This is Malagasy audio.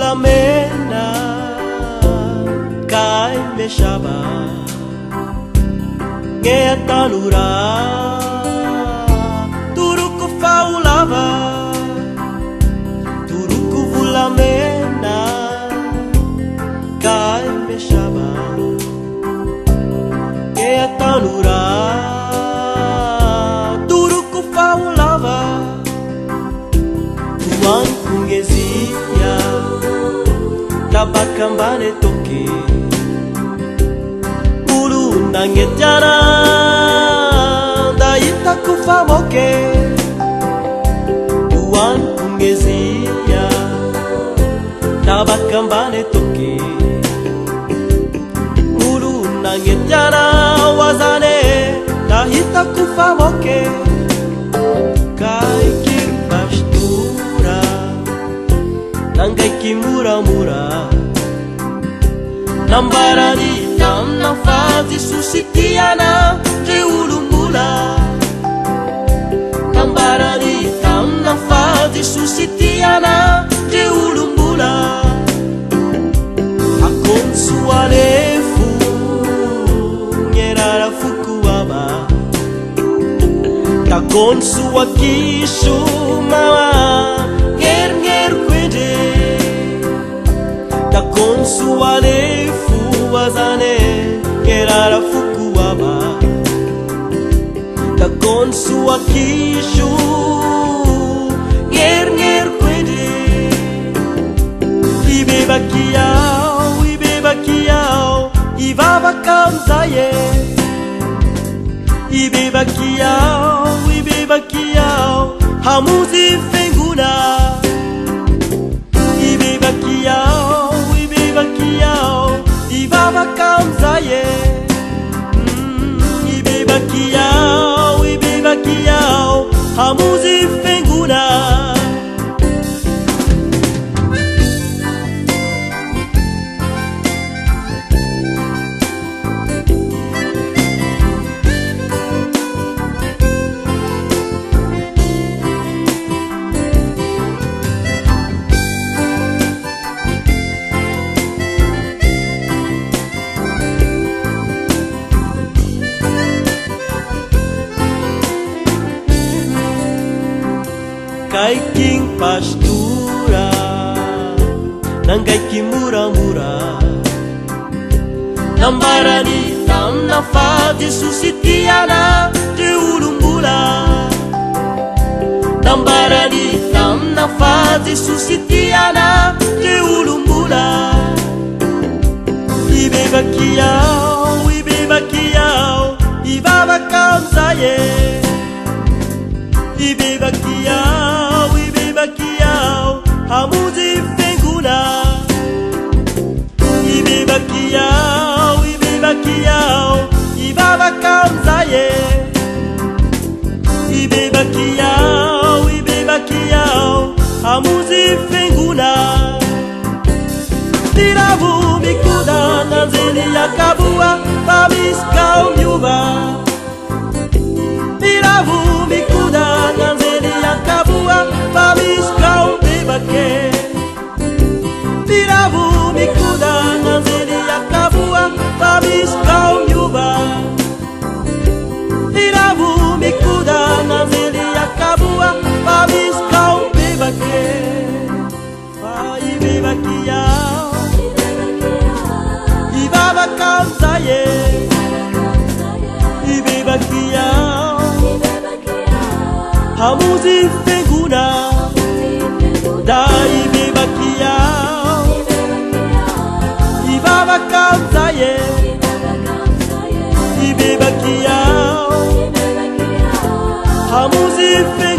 vulamena kai me shaba nge tanura turuku faulava turuku vulamena kai me shaba nge tanura turuku faulava tuan kungezia tabakambane toke ulu nangetjana daita kufamoke tuan kungezia tabakambane toke ulu nangetjana wazane daita kufamoke kai kimpastura nangai kimura-mura nambarani tam na fase susitiana de ulumbula nambarani tam na fase susitiana de ulumbula akon sualefu ngerara fukuama takon suakishu mawa nger kwende takon sualefu wazane ngerara fukuama takon suakishu nger kwende ibeba kiao ibaba kamzaye ibeba kiao hamuzi fenguna ibeba kiao ibaba kamzaye ibeba kiao hamuzi fenguna kai king pastura nangai kimura-mura nambarani tam na fase susitiana de ulumbula nambarani tam na fase susitiana de ulumbula ibeba kiao ibaba kamzaye ibeba kiao hamuzi fenguna ibeba kiao ibaba kamzaye ibeba kiao hamuzi fenguna tiravu mikuda nanzeli yakabua babiskao myuba tiravu mikuda nanzeli yakabua babiskao bebake tiravu mikuda nanzeli yakabua babiskao myuba tiravu mikuda nanzeli yakabua babiskao bebake vai bebakiao ibaba kamzaye ibeba kiao hamuzi fenguna da ibeba kiao ibaba kamzaye ibeba kiao hamuzi fenguna